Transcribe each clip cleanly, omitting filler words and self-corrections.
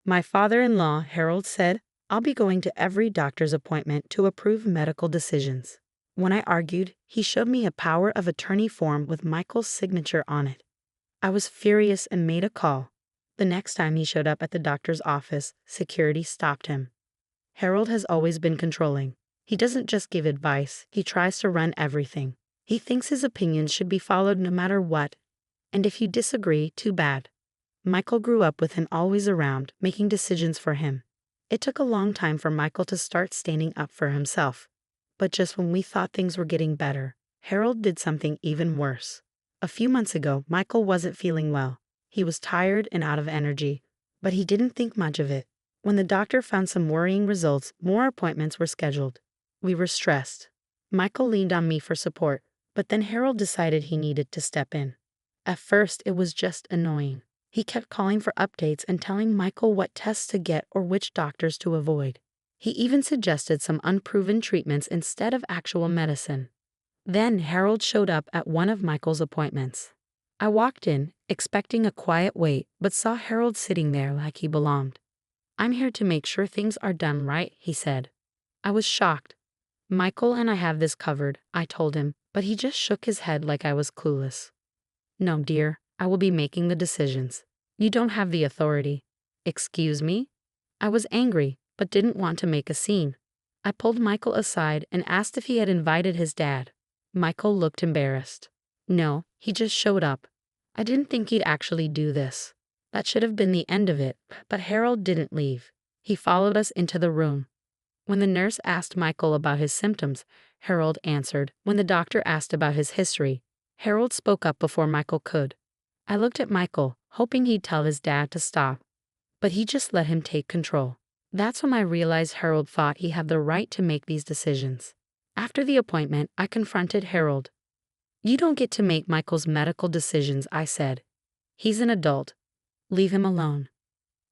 My father-in-law, Harold, said, I'll be going to every doctor's appointment to approve medical decisions. When I argued, he showed me a power of attorney form with Michael's signature on it. I was furious and made a call. The next time he showed up at the doctor's office, security stopped him. Harold has always been controlling. He doesn't just give advice, he tries to run everything. He thinks his opinions should be followed no matter what. And if you disagree, too bad. Michael grew up with him always around, making decisions for him. It took a long time for Michael to start standing up for himself. But just when we thought things were getting better, Harold did something even worse. A few months ago, Michael wasn't feeling well. He was tired and out of energy, but he didn't think much of it. When the doctor found some worrying results, more appointments were scheduled. We were stressed. Michael leaned on me for support, but then Harold decided he needed to step in. At first, it was just annoying. He kept calling for updates and telling Michael what tests to get or which doctors to avoid. He even suggested some unproven treatments instead of actual medicine. Then Harold showed up at one of Michael's appointments. I walked in, expecting a quiet wait, but saw Harold sitting there like he belonged. I'm here to make sure things are done right, he said. I was shocked. Michael and I have this covered, I told him, but he just shook his head like I was clueless. No, dear, I will be making the decisions. You don't have the authority. Excuse me? I was angry, but didn't want to make a scene. I pulled Michael aside and asked if he had invited his dad. Michael looked embarrassed. No, he just showed up. I didn't think he'd actually do this. That should have been the end of it, but Harold didn't leave. He followed us into the room. When the nurse asked Michael about his symptoms, Harold answered. When the doctor asked about his history, Harold spoke up before Michael could. I looked at Michael, hoping he'd tell his dad to stop, but he just let him take control. That's when I realized Harold thought he had the right to make these decisions. After the appointment, I confronted Harold. You don't get to make Michael's medical decisions, I said. He's an adult. Leave him alone.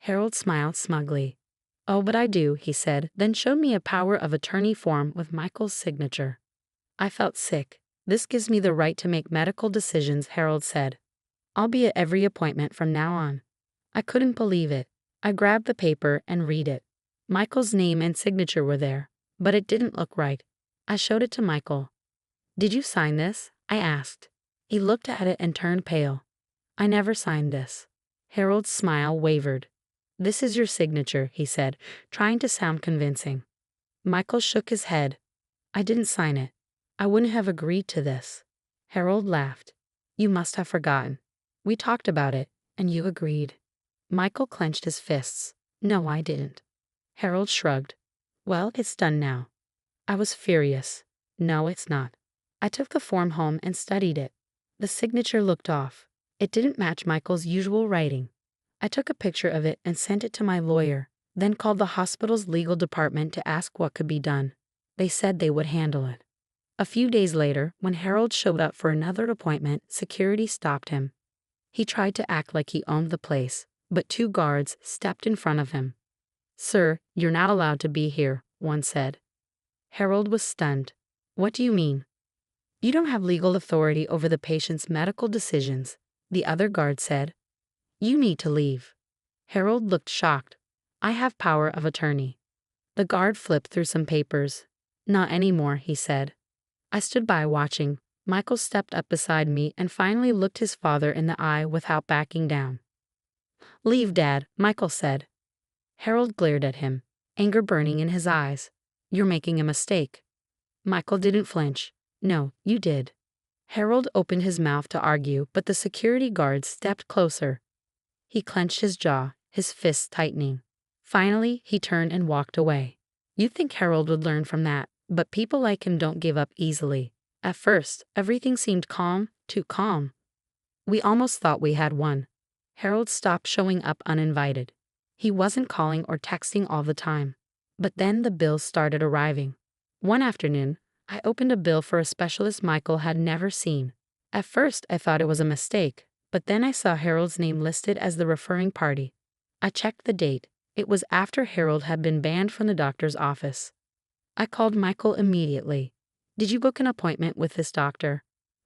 Harold smiled smugly. Oh, but I do, he said, then showed me a power of attorney form with Michael's signature. I felt sick. This gives me the right to make medical decisions, Harold said. I'll be at every appointment from now on. I couldn't believe it. I grabbed the paper and read it. Michael's name and signature were there, but it didn't look right. I showed it to Michael. Did you sign this? I asked. He looked at it and turned pale. I never signed this. Harold's smile wavered. This is your signature, he said, trying to sound convincing. Michael shook his head. I didn't sign it. I wouldn't have agreed to this. Harold laughed. You must have forgotten. We talked about it, and you agreed. Michael clenched his fists. No, I didn't. Harold shrugged. Well, it's done now. I was furious. No, it's not. I took the form home and studied it. The signature looked off. It didn't match Michael's usual writing. I took a picture of it and sent it to my lawyer, then called the hospital's legal department to ask what could be done. They said they would handle it. A few days later, when Harold showed up for another appointment, security stopped him. He tried to act like he owned the place, but 2 guards stepped in front of him. Sir, you're not allowed to be here, one said. Harold was stunned. What do you mean? You don't have legal authority over the patient's medical decisions, the other guard said. You need to leave. Harold looked shocked. I have power of attorney. The guard flipped through some papers. Not anymore, he said. I stood by watching. Michael stepped up beside me and finally looked his father in the eye without backing down. Leave, Dad, Michael said. Harold glared at him, anger burning in his eyes. You're making a mistake. Michael didn't flinch. No, you did. Harold opened his mouth to argue, but the security guard stepped closer. He clenched his jaw, his fists tightening. Finally, he turned and walked away. You'd think Harold would learn from that, but people like him don't give up easily. At first, everything seemed calm, too calm. We almost thought we had won. Harold stopped showing up uninvited. He wasn't calling or texting all the time. But then the bills started arriving. One afternoon, I opened a bill for a specialist Michael had never seen. At first, I thought it was a mistake, but then I saw Harold's name listed as the referring party. I checked the date. It was after Harold had been banned from the doctor's office. I called Michael immediately. Did you book an appointment with this doctor?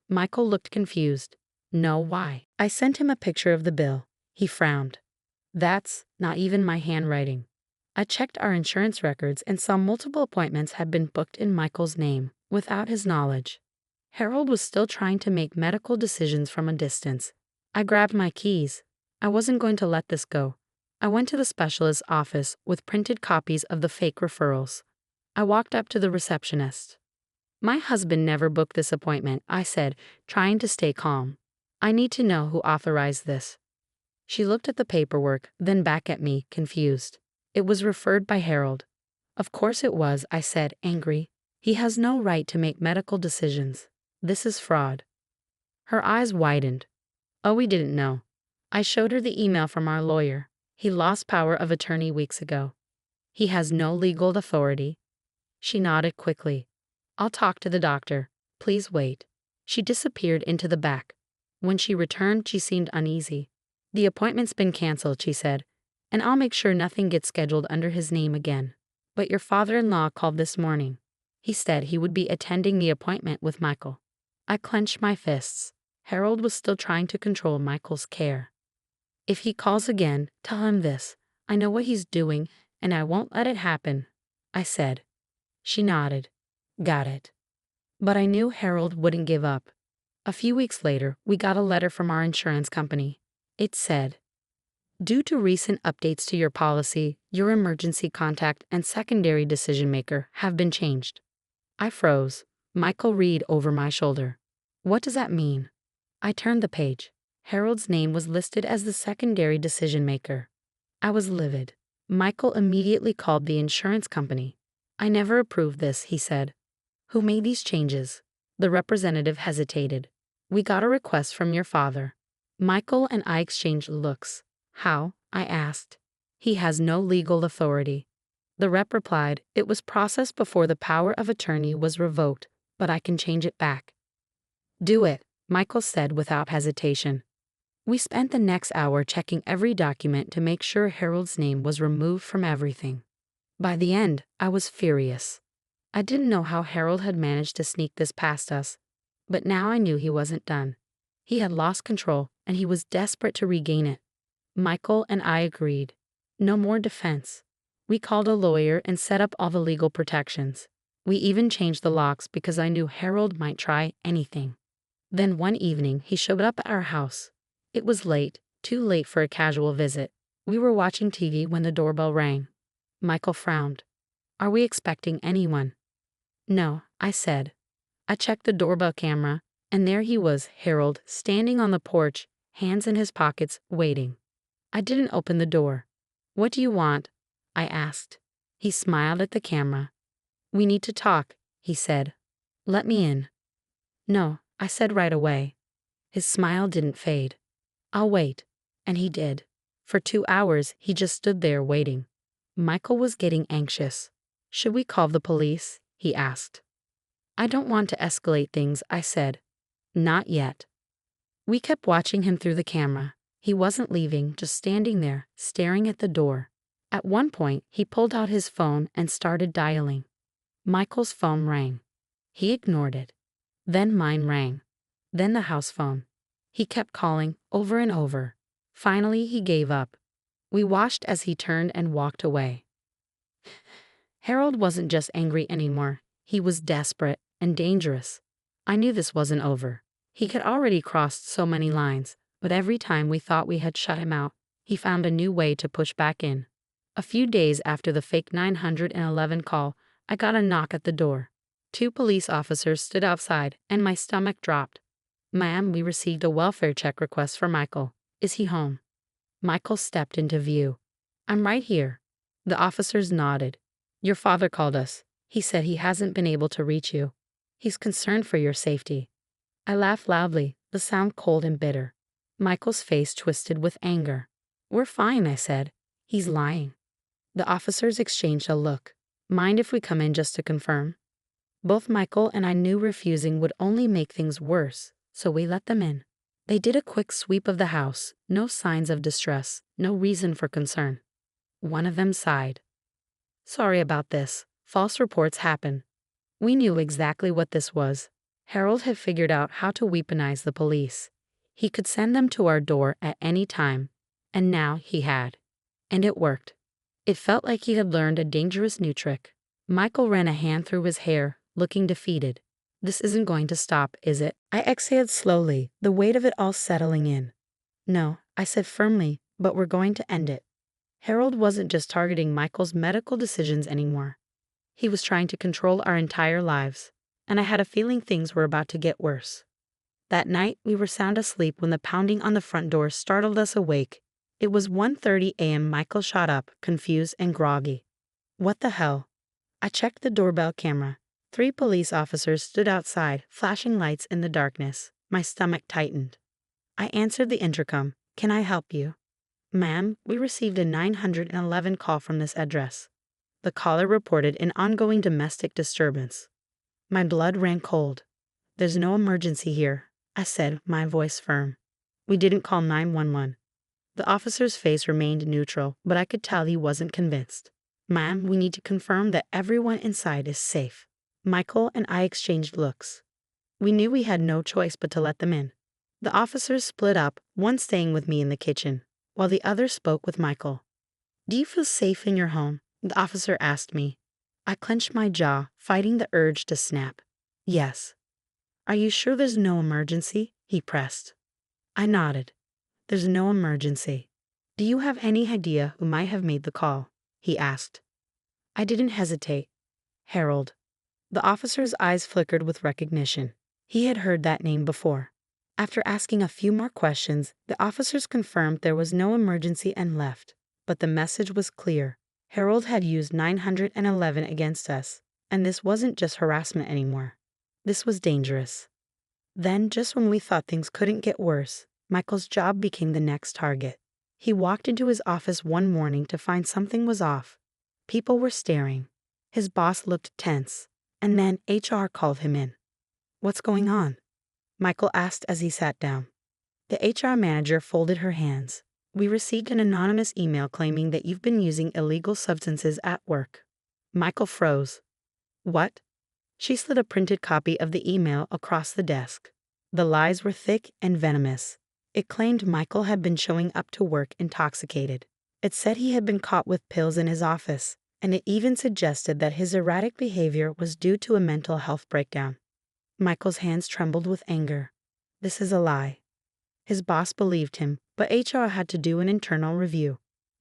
Michael looked confused. No, why? I sent him a picture of the bill. He frowned. That's not even my handwriting. I checked our insurance records and saw multiple appointments had been booked in Michael's name without his knowledge. Harold was still trying to make medical decisions from a distance. I grabbed my keys. I wasn't going to let this go. I went to the specialist's office with printed copies of the fake referrals. I walked up to the receptionist. "My husband never booked this appointment," I said, trying to stay calm. "I need to know who authorized this." She looked at the paperwork, then back at me, confused. "It was referred by Harold." "Of course it was," I said, angry. "He has no right to make medical decisions. This is fraud." Her eyes widened. "Oh, we didn't know." I showed her the email from our lawyer. "He lost power of attorney weeks ago. He has no legal authority." She nodded quickly. "I'll talk to the doctor. Please wait." She disappeared into the back. When she returned, she seemed uneasy. "The appointment's been canceled," she said, "and I'll make sure nothing gets scheduled under his name again. But your father-in-law called this morning. He said he would be attending the appointment with Michael." I clenched my fists. Harold was still trying to control Michael's care. "If he calls again, tell him this. I know what he's doing, and I won't let it happen," I said. She nodded. "Got it." But I knew Harold wouldn't give up. A few weeks later, we got a letter from our insurance company. It said, "Due to recent updates to your policy, your emergency contact and secondary decision maker have been changed." I froze. Michael read over my shoulder. "What does that mean?" I turned the page. Harold's name was listed as the secondary decision maker. I was livid. Michael immediately called the insurance company. "I never approved this," he said. "Who made these changes?" The representative hesitated. "We got a request from your father." Michael and I exchanged looks. "How?" I asked. "He has no legal authority." The rep replied, "It was processed before the power of attorney was revoked, but I can change it back." "Do it," Michael said without hesitation. We spent the next hour checking every document to make sure Harold's name was removed from everything. By the end, I was furious. I didn't know how Harold had managed to sneak this past us, but now I knew he wasn't done. He had lost control, and he was desperate to regain it. Michael and I agreed. No more defense. We called a lawyer and set up all the legal protections. We even changed the locks because I knew Harold might try anything. Then one evening, he showed up at our house. It was late, too late for a casual visit. We were watching TV when the doorbell rang. Michael frowned. "Are we expecting anyone?" "No," I said. I checked the doorbell camera, and there he was, Harold, standing on the porch, hands in his pockets, waiting. I didn't open the door. "What do you want?" I asked. He smiled at the camera. "We need to talk," he said. "Let me in." "No," I said right away. His smile didn't fade. "I'll wait." And he did. For 2 hours, he just stood there waiting. Michael was getting anxious. "Should we call the police?" he asked. "I don't want to escalate things," I said. "Not yet." We kept watching him through the camera. He wasn't leaving, just standing there, staring at the door. At one point, he pulled out his phone and started dialing. Michael's phone rang. He ignored it. Then mine rang. Then the house phone. He kept calling, over and over. Finally, he gave up. We watched as he turned and walked away. Harold wasn't just angry anymore. He was desperate and dangerous. I knew this wasn't over. He had already crossed so many lines, but every time we thought we had shut him out, he found a new way to push back in. A few days after the fake 911 call, I got a knock at the door. 2 police officers stood outside, and my stomach dropped. "Ma'am, we received a welfare check request for Michael. Is he home?" Michael stepped into view. "I'm right here." The officers nodded. "Your father called us. He said he hasn't been able to reach you. He's concerned for your safety." I laughed loudly, the sound cold and bitter. Michael's face twisted with anger. "We're fine," I said. "He's lying." The officers exchanged a look. "Mind if we come in just to confirm?" Both Michael and I knew refusing would only make things worse, so we let them in. They did a quick sweep of the house, no signs of distress, no reason for concern. One of them sighed. "Sorry about this. False reports happen." We knew exactly what this was. Harold had figured out how to weaponize the police. He could send them to our door at any time, and now he had. And it worked. It felt like he had learned a dangerous new trick. Michael ran a hand through his hair, looking defeated. This isn't going to stop, is it? I exhaled slowly, the weight of it all settling in. No, I said firmly, but we're going to end it. Harold wasn't just targeting Michael's medical decisions anymore. He was trying to control our entire lives, and I had a feeling things were about to get worse. That night, we were sound asleep when the pounding on the front door startled us awake. It was 1:30 a.m. Michael shot up, confused and groggy. What the hell? I checked the doorbell camera. 3 police officers stood outside, flashing lights in the darkness. My stomach tightened. I answered the intercom. Can I help you? Ma'am, we received a 911 call from this address. The caller reported an ongoing domestic disturbance. My blood ran cold. There's no emergency here, I said, my voice firm. We didn't call 911. The officer's face remained neutral, but I could tell he wasn't convinced. Ma'am, we need to confirm that everyone inside is safe. Michael and I exchanged looks. We knew we had no choice but to let them in. The officers split up, one staying with me in the kitchen, while the other spoke with Michael. Do you feel safe in your home? The officer asked me. I clenched my jaw, fighting the urge to snap. Yes. Are you sure there's no emergency? He pressed. I nodded. There's no emergency. Do you have any idea who might have made the call? He asked. I didn't hesitate. Harold. The officer's eyes flickered with recognition. He had heard that name before. After asking a few more questions, the officers confirmed there was no emergency and left. But the message was clear. Harold had used 911 against us, and this wasn't just harassment anymore. This was dangerous. Then, just when we thought things couldn't get worse, Michael's job became the next target. He walked into his office one morning to find something was off. People were staring. His boss looked tense, and then HR called him in. What's going on? Michael asked as he sat down. The HR manager folded her hands. We received an anonymous email claiming that you've been using illegal substances at work. Michael froze. What? She slid a printed copy of the email across the desk. The lies were thick and venomous. It claimed Michael had been showing up to work intoxicated. It said he had been caught with pills in his office, and it even suggested that his erratic behavior was due to a mental health breakdown. Michael's hands trembled with anger. This is a lie. His boss believed him, but HR had to do an internal review.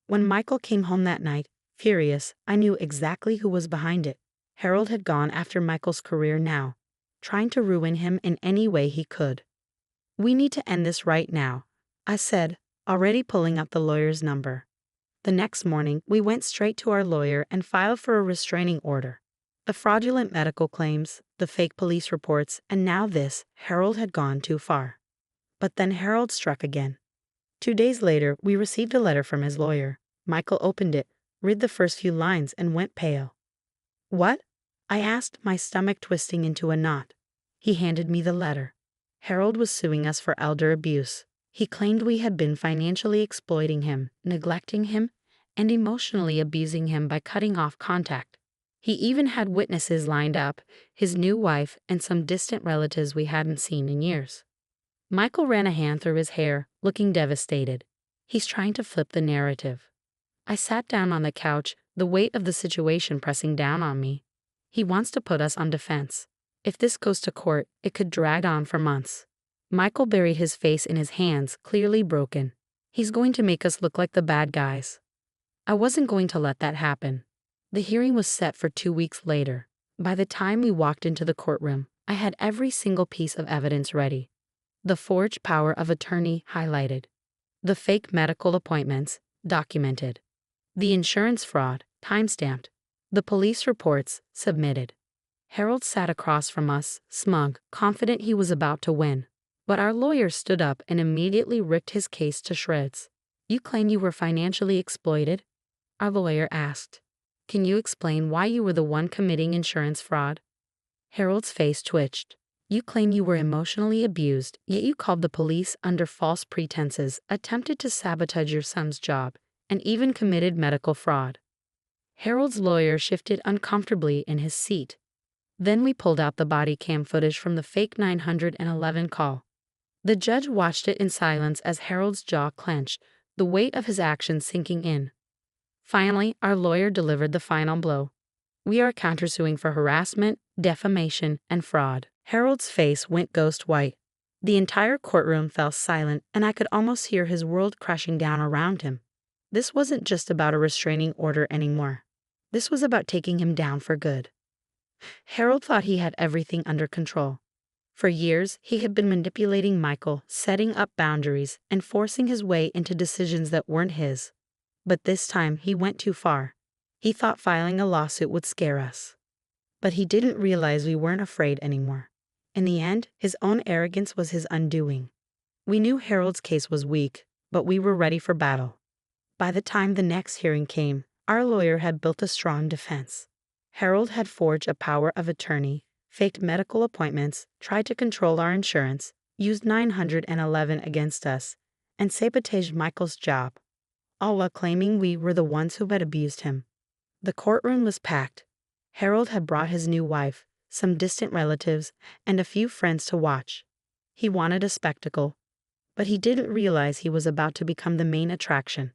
When Michael came home that night, furious, I knew exactly who was behind it. Harold had gone after Michael's career now, trying to ruin him in any way he could. We need to end this right now, I said, already pulling up the lawyer's number. The next morning, we went straight to our lawyer and filed for a restraining order. The fraudulent medical claims, the fake police reports, and now this, Harold had gone too far. But then Harold struck again. 2 days later, we received a letter from his lawyer. Michael opened it, read the first few lines, and went pale. What? I asked, my stomach twisting into a knot. He handed me the letter. Harold was suing us for elder abuse. He claimed we had been financially exploiting him, neglecting him, and emotionally abusing him by cutting off contact. He even had witnesses lined up, his new wife and some distant relatives we hadn't seen in years. Michael ran a hand through his hair, looking devastated. He's trying to flip the narrative. I sat down on the couch, the weight of the situation pressing down on me. He wants to put us on defense. If this goes to court, it could drag on for months. Michael buried his face in his hands, clearly broken. He's going to make us look like the bad guys. I wasn't going to let that happen. The hearing was set for 2 weeks later. By the time we walked into the courtroom, I had every single piece of evidence ready. The forged power of attorney highlighted. The fake medical appointments documented. The insurance fraud timestamped. The police reports submitted. Harold sat across from us, smug, confident he was about to win. But our lawyer stood up and immediately ripped his case to shreds. You claim you were financially exploited? Our lawyer asked. Can you explain why you were the one committing insurance fraud? Harold's face twitched. You claim you were emotionally abused, yet you called the police under false pretenses, attempted to sabotage your son's job, and even committed medical fraud. Harold's lawyer shifted uncomfortably in his seat. Then we pulled out the body cam footage from the fake 911 call. The judge watched it in silence as Harold's jaw clenched, the weight of his actions sinking in. Finally, our lawyer delivered the final blow. We are countersuing for harassment, defamation, and fraud. Harold's face went ghost white. The entire courtroom fell silent, and I could almost hear his world crashing down around him. This wasn't just about a restraining order anymore. This was about taking him down for good. Harold thought he had everything under control. For years, he had been manipulating Michael, setting up boundaries, and forcing his way into decisions that weren't his. But this time, he went too far. He thought filing a lawsuit would scare us. But he didn't realize we weren't afraid anymore. In the end, his own arrogance was his undoing. We knew Harold's case was weak, but we were ready for battle. By the time the next hearing came, our lawyer had built a strong defense. Harold had forged a power of attorney, faked medical appointments, tried to control our insurance, used 911 against us, and sabotaged Michael's job, all while claiming we were the ones who had abused him. The courtroom was packed. Harold had brought his new wife, some distant relatives, and a few friends to watch. He wanted a spectacle, but he didn't realize he was about to become the main attraction.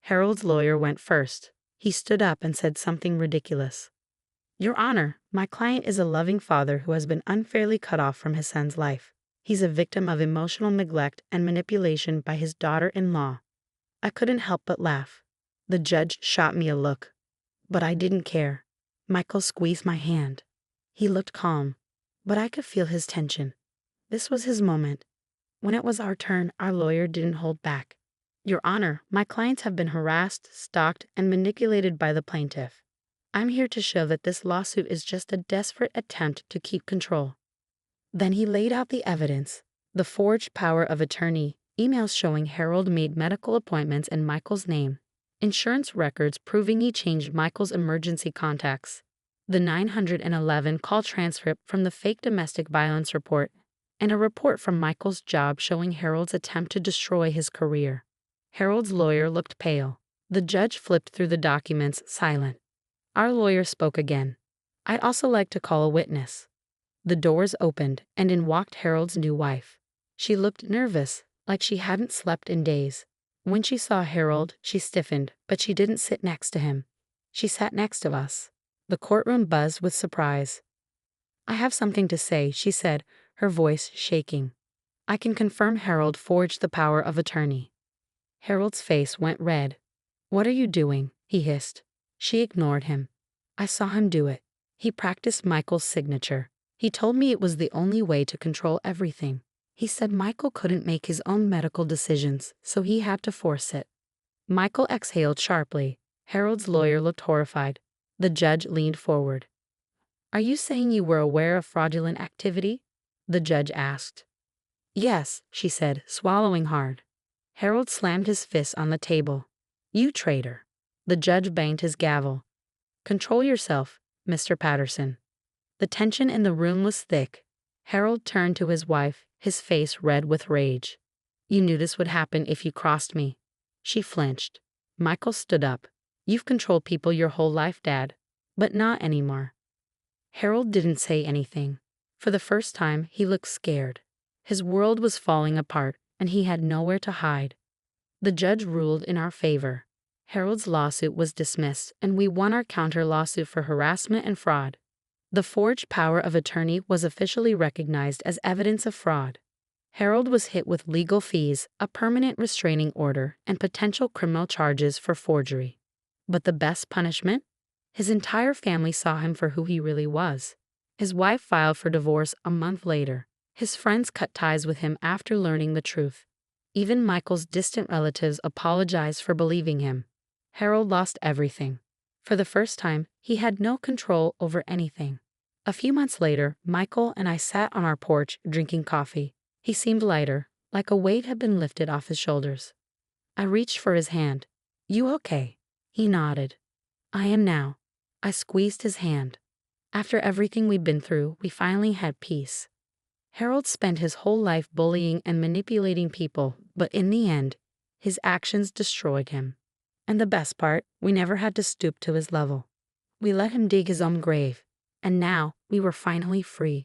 Harold's lawyer went first. He stood up and said something ridiculous. "Your Honor, my client is a loving father who has been unfairly cut off from his son's life. He's a victim of emotional neglect and manipulation by his daughter-in-law." I couldn't help but laugh. The judge shot me a look, but I didn't care. Michael squeezed my hand. He looked calm, but I could feel his tension. This was his moment. When it was our turn, our lawyer didn't hold back. "Your Honor, my clients have been harassed, stalked, and manipulated by the plaintiff. I'm here to show that this lawsuit is just a desperate attempt to keep control." Then he laid out the evidence: the forged power of attorney, emails showing Harold made medical appointments in Michael's name, insurance records proving he changed Michael's emergency contacts, the 911 call transcript from the fake domestic violence report, and a report from Michael's job showing Harold's attempt to destroy his career. Harold's lawyer looked pale. The judge flipped through the documents, silent. Our lawyer spoke again. "I'd also like to call a witness." The doors opened, and in walked Harold's new wife. She looked nervous, like she hadn't slept in days. When she saw Harold, she stiffened, but she didn't sit next to him. She sat next to us. The courtroom buzzed with surprise. "I have something to say," she said, her voice shaking. "I can confirm Harold forged the power of attorney." Harold's face went red. "What are you doing?" he hissed. She ignored him. "I saw him do it. He practiced Michael's signature. He told me it was the only way to control everything. He said Michael couldn't make his own medical decisions, so he had to force it." Michael exhaled sharply. Harold's lawyer looked horrified. The judge leaned forward. "Are you saying you were aware of fraudulent activity?" the judge asked. "Yes," she said, swallowing hard. Harold slammed his fist on the table. "You traitor." The judge banged his gavel. "Control yourself, Mr. Patterson." The tension in the room was thick. Harold turned to his wife, his face red with rage. "You knew this would happen if you crossed me." She flinched. Michael stood up. "You've controlled people your whole life, Dad, but not anymore." Harold didn't say anything. For the first time, he looked scared. His world was falling apart, and he had nowhere to hide. The judge ruled in our favor. Harold's lawsuit was dismissed, and we won our counter-lawsuit for harassment and fraud. The forged power of attorney was officially recognized as evidence of fraud. Harold was hit with legal fees, a permanent restraining order, and potential criminal charges for forgery. But the best punishment? His entire family saw him for who he really was. His wife filed for divorce a month later. His friends cut ties with him after learning the truth. Even Michael's distant relatives apologized for believing him. Harold lost everything. For the first time, he had no control over anything. A few months later, Michael and I sat on our porch drinking coffee. He seemed lighter, like a weight had been lifted off his shoulders. I reached for his hand. "You okay?" He nodded. "I am now." I squeezed his hand. After everything we'd been through, we finally had peace. Harold spent his whole life bullying and manipulating people, but in the end, his actions destroyed him. And the best part, we never had to stoop to his level. We let him dig his own grave, and now we were finally free.